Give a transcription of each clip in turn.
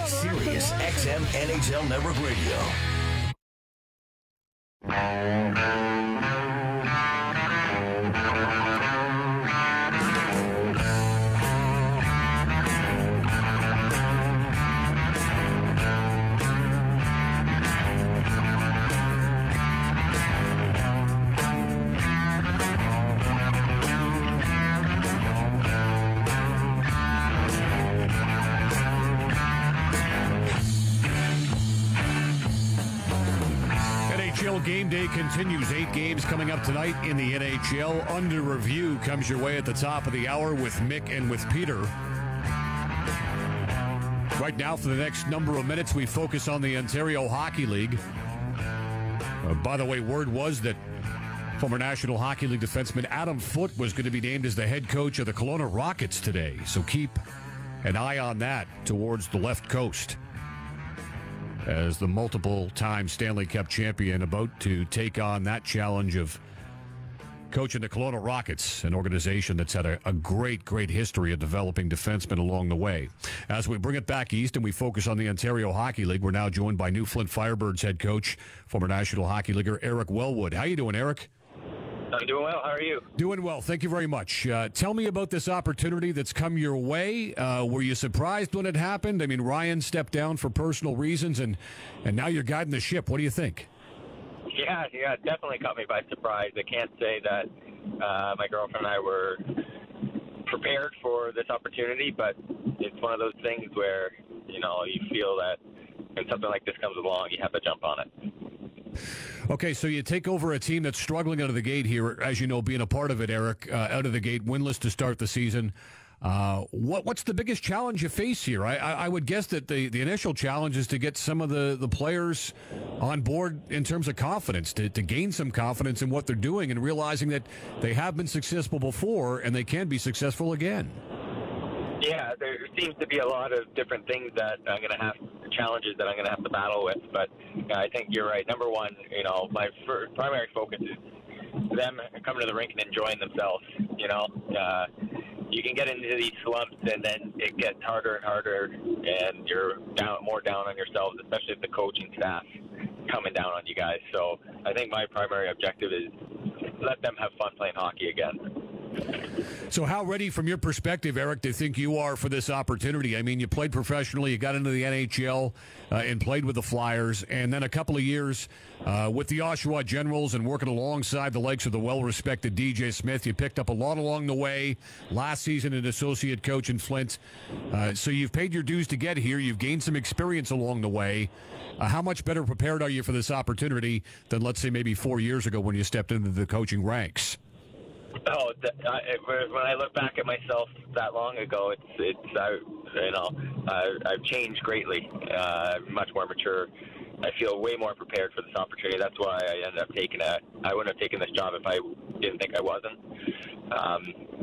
SiriusXM NHL Network Radio. Game day continues. 8 games coming up tonight in the NHL. Under Review comes your way at the top of the hour with Mick and with Peter. Right now, for the next number of minutes, we focus on the Ontario Hockey League. By the way, word was that former National Hockey League defenseman Adam Foote was going to be named as the head coach of the Kelowna Rockets today. So keep an eye on that towards the left coast, as the multiple-time Stanley Cup champion about to take on that challenge of coaching the Kelowna Rockets, an organization that's had a great history of developing defensemen along the way. As we bring it back east and we focus on the Ontario Hockey League, we're now joined by new Flint Firebirds head coach, former National Hockey Leaguer Eric Wellwood. How you doing, Eric? I'm doing well. How are you? Doing well. Thank you very much. Tell me about this opportunity that's come your way. Were you surprised when it happened? I mean, Ryan stepped down for personal reasons, and now you're guiding the ship. What do you think? Yeah, it definitely caught me by surprise. I can't say that my girlfriend and I were prepared for this opportunity, but it's one of those things where, you feel that when something like this comes along, you have to jump on it. Okay, so you take over a team that's struggling out of the gate here, as you know, being a part of it, Eric, out of the gate, winless to start the season. What's the biggest challenge you face here? I would guess that the initial challenge is to get some of the players on board in terms of confidence, to gain some confidence in what they're doing and realizing that they have been successful before and they can be successful again. Yeah, there seems to be a lot of different things that I'm going to have, challenges that I'm going to have to battle with. But I think you're right. Number one, my primary focus is them coming to the rink and enjoying themselves. You can get into these slumps and then it gets harder and harder, and you're more down on yourselves, especially if the coaching staff coming down on you guys. So I think my primary objective is let them have fun playing hockey again. So how ready, from your perspective, Eric, do you think you are for this opportunity? I mean, you played professionally, you got into the NHL and played with the Flyers, and then a couple of years with the Oshawa Generals and working alongside the likes of the well-respected DJ Smith. You picked up a lot along the way. Last season, an associate coach in Flint. So you've paid your dues to get here. You've gained some experience along the way. How much better prepared are you for this opportunity than, let's say, maybe 4 years ago when you stepped into the coaching ranks? Oh, when I look back at myself that long ago, I've changed greatly. I'm much more mature. I feel way more prepared for this opportunity. That's why I ended up taking it. I wouldn't have taken this job if I didn't think I wasn't.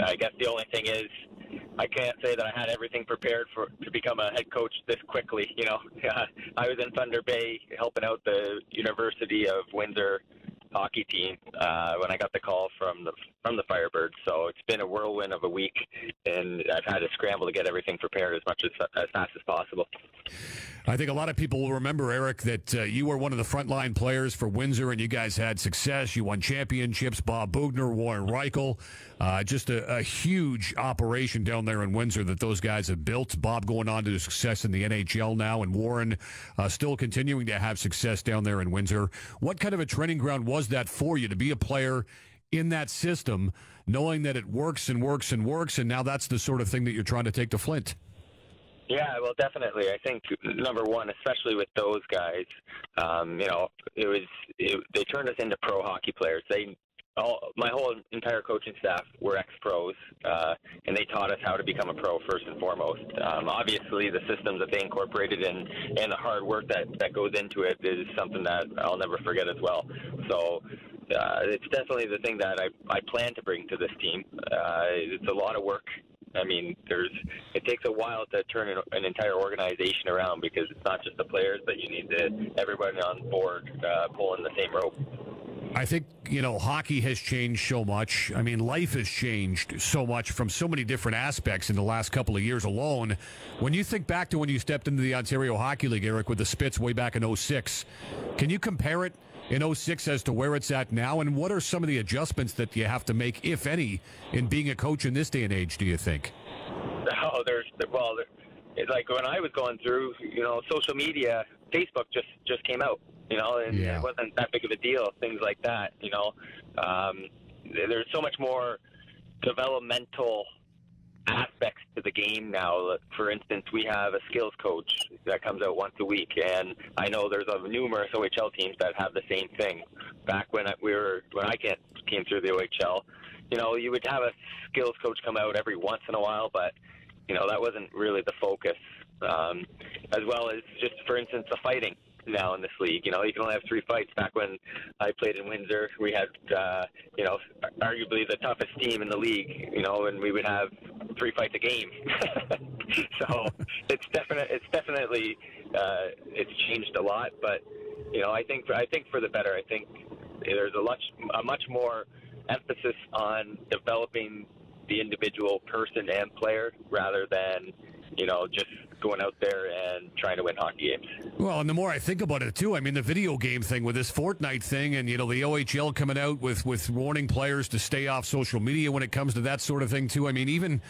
I guess the only thing is, I can't say that I had everything prepared to become a head coach this quickly. I was in Thunder Bay helping out the University of Windsor hockey team when I got the call from the Firebirds. So it's been a whirlwind of a week, and I've had to scramble to get everything prepared as fast as possible. I think a lot of people will remember, Eric, that you were one of the frontline players for Windsor, and you guys had success. You won championships. Bob Bugner, Warren Reichel, just a huge operation down there in Windsor that those guys have built. Bob going on to success in the NHL now, and Warren still continuing to have success down there in Windsor. What kind of a training ground was that for you to be a player in that system, knowing that it works and works and works, and now that's the sort of thing that you're trying to take to Flint? Yeah, well, definitely. I think number one, especially with those guys, they turned us into pro hockey players. My whole entire coaching staff were ex-pros, and they taught us how to become a pro first and foremost. Obviously, the systems that they incorporated and the hard work that goes into it is something that I'll never forget as well. So it's definitely the thing that I plan to bring to this team. It's a lot of work. I mean, it takes a while to turn an entire organization around, because it's not just the players, but you need everybody on board pulling the same rope. I think hockey has changed so much. I mean, life has changed so much from so many different aspects in the last couple of years alone. When you think back to when you stepped into the Ontario Hockey League, Eric, with the Spits way back in 2006, can you compare it in 2006 as to where it's at now? And what are some of the adjustments that you have to make, if any, in being a coach in this day and age, do you think? Oh, it's like when I was going through, social media, Facebook just came out, and it wasn't that big of a deal, things like that, There's so much more developmental aspects to the game now. For instance, we have a skills coach that comes out once a week, and I know there's numerous OHL teams that have the same thing. Back when I came through the OHL, you would have a skills coach come out every once in a while, but that wasn't really the focus. As well as just, for instance, the fighting now in this league. You can only have 3 fights. Back when I played in Windsor, we had, arguably the toughest team in the league, and we would have 3 fights a game. So it's definitely it's changed a lot, but I think for the better. I think there's a much more emphasis on developing the individual person and player rather than just going out there and trying to win hockey games. Well, and the more I think about it, too, I mean, the video game thing with this Fortnite thing and, the OHL coming out with warning players to stay off social media when it comes to that sort of thing, too. I mean, even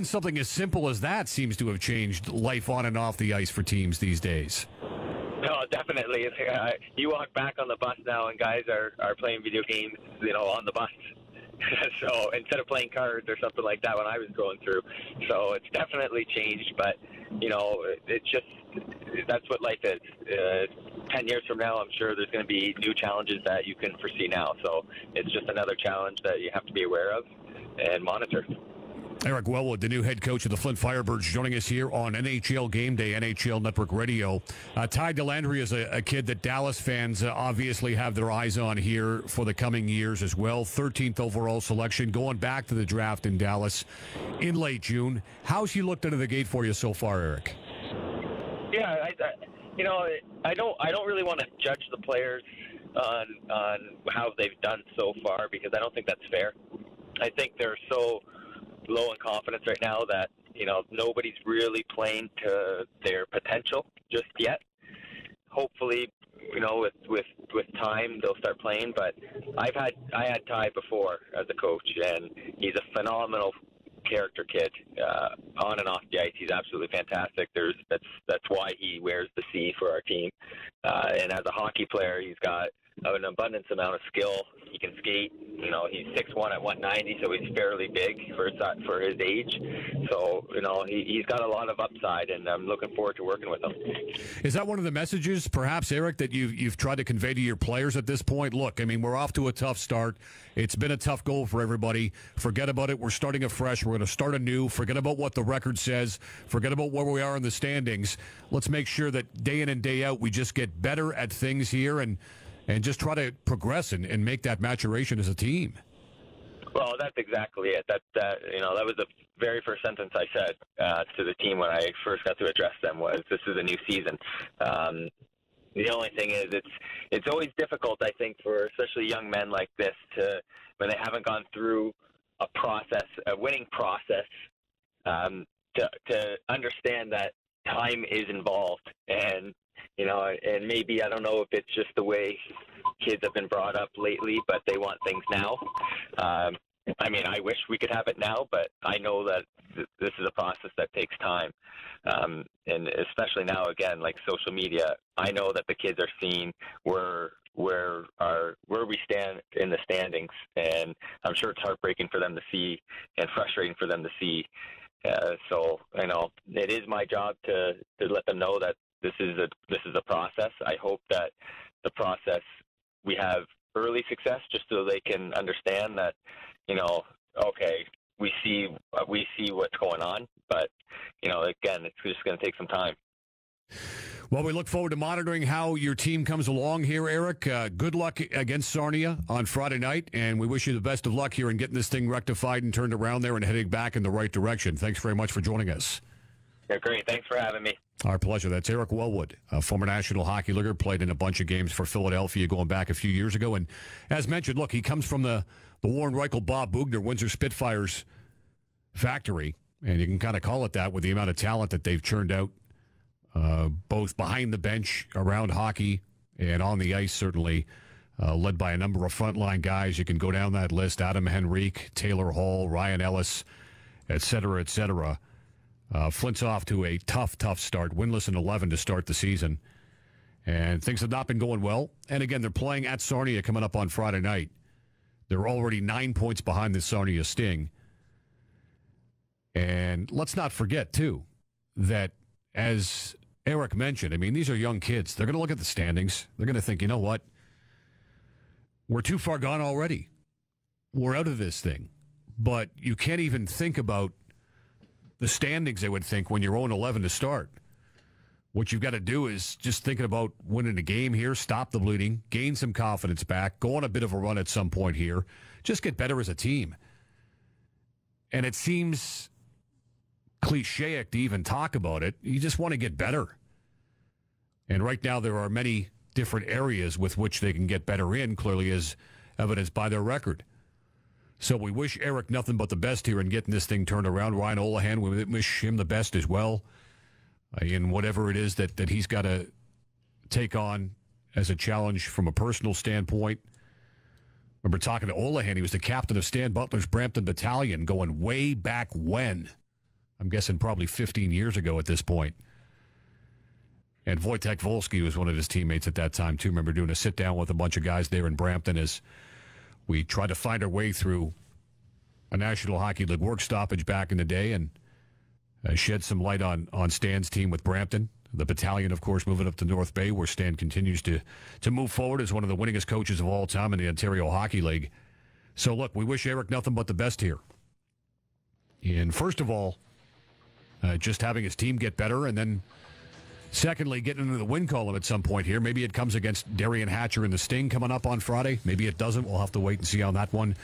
something as simple as that seems to have changed life on and off the ice for teams these days. No, definitely. You walk back on the bus now and guys are playing video games, on the bus. So instead of playing cards or something like that when I was going through. So it's definitely changed, but, it's just, that's what life is. 10 years from now, I'm sure there's going to be new challenges that you can foresee now. So it's just another challenge that you have to be aware of and monitor. Eric Wellwood, the new head coach of the Flint Firebirds, joining us here on NHL Game Day, NHL Network Radio. Ty Delandry is a kid that Dallas fans obviously have their eyes on here for the coming years as well. 13th overall selection, going back to the draft in Dallas in late June. How's he looked out of the gate for you so far, Eric? Yeah, I don't really want to judge the players on how they've done so far because I don't think that's fair. I think they're so low in confidence right now that nobody's really playing to their potential just yet. Hopefully, with time they'll start playing. But I had Ty before as a coach, and he's a phenomenal character kid on and off the ice. He's absolutely fantastic. That's why he wears the C for our team. And as a hockey player, he's got an abundance amount of skill. He can skate. He's 6'1" at 190, so he's fairly big for his age. So, he's got a lot of upside, and I'm looking forward to working with him. Is that one of the messages, perhaps, Eric, that you've tried to convey to your players at this point? Look, I mean, we're off to a tough start. It's been a tough goal for everybody. Forget about it. We're starting afresh. We're going to start anew. Forget about what the record says. Forget about where we are in the standings. Let's make sure that day in and day out we just get better at things here and just try to progress and make that maturation as a team. Well, that's exactly it. That was the very first sentence I said to the team when I first got to address them was, this is a new season. The only thing is it's always difficult, I think, for especially young men like this when they haven't gone through a winning process, to understand that time is involved. And maybe, I don't know if it's just the way kids have been brought up lately, but they want things now. I wish we could have it now, but I know that this is a process that takes time. And especially now, again, like social media, I know that the kids are seeing where we stand in the standings, and I'm sure it's heartbreaking for them to see and frustrating for them to see. So, it is my job to let them know that this is a process. I hope that the process, we have early success just so they can understand that, okay, we see what's going on. But, again, it's just going to take some time. Well, we look forward to monitoring how your team comes along here, Eric. Good luck against Sarnia on Friday night, and we wish you the best of luck here in getting this thing rectified and turned around there and heading back in the right direction. Thanks very much for joining us. Yeah, great. Thanks for having me. Our pleasure. That's Eric Wellwood, a former National Hockey Leaguer, played in a bunch of games for Philadelphia going back a few years ago. And as mentioned, look, he comes from the Warren Reichel, Bob Bugner, Windsor Spitfires factory. And you can kind of call it that with the amount of talent that they've churned out, both behind the bench, around hockey, and on the ice, certainly, led by a number of frontline guys. You can go down that list: Adam Henrique, Taylor Hall, Ryan Ellis, et cetera, et cetera. Flint's off to a tough start, winless in 11 to start the season. And things have not been going well. And again, they're playing at Sarnia coming up on Friday night. They're already 9 points behind the Sarnia Sting. And let's not forget, too, that as Eric mentioned, I mean, these are young kids. They're going to look at the standings. They're going to think, you know what? We're too far gone already. We're out of this thing. But you can't even think about the standings, they would think, when you're 0-11 to start. What you've got to do is just thinking about winning a game here, stop the bleeding, gain some confidence back, go on a bit of a run at some point here, just get better as a team. And it seems clichéic to even talk about it. You just want to get better. And right now there are many different areas with which they can get better in, clearly as evidenced by their record. So we wish Eric nothing but the best here in getting this thing turned around. Ryan Olahan, we wish him the best as well in whatever it is that he's got to take on as a challenge from a personal standpoint. Remember talking to Olahan, he was the captain of Stan Butler's Brampton Battalion going way back when. I'm guessing probably 15 years ago at this point. And Wojtek Wolski was one of his teammates at that time, too. Remember doing a sit-down with a bunch of guys there in Brampton as we tried to find our way through a National Hockey League work stoppage back in the day and shed some light on Stan's team with Brampton. The battalion, of course, moving up to North Bay, where Stan continues to move forward as one of the winningest coaches of all time in the Ontario Hockey League. So, look, we wish Eric nothing but the best here. And first of all, just having his team get better, and then secondly, getting into the win column at some point here. Maybe it comes against Darian Hatcher and the Sting coming up on Friday. Maybe it doesn't. We'll have to wait and see on that one.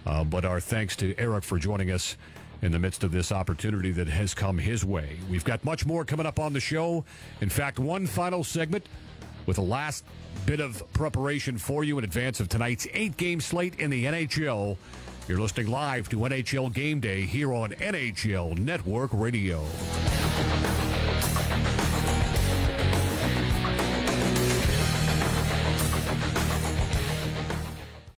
But our thanks to Eric for joining us in the midst of this opportunity that has come his way. We've got much more coming up on the show. In fact, one final segment with a last bit of preparation for you in advance of tonight's 8-game slate in the NHL. You're listening live to NHL Game Day here on NHL Network Radio.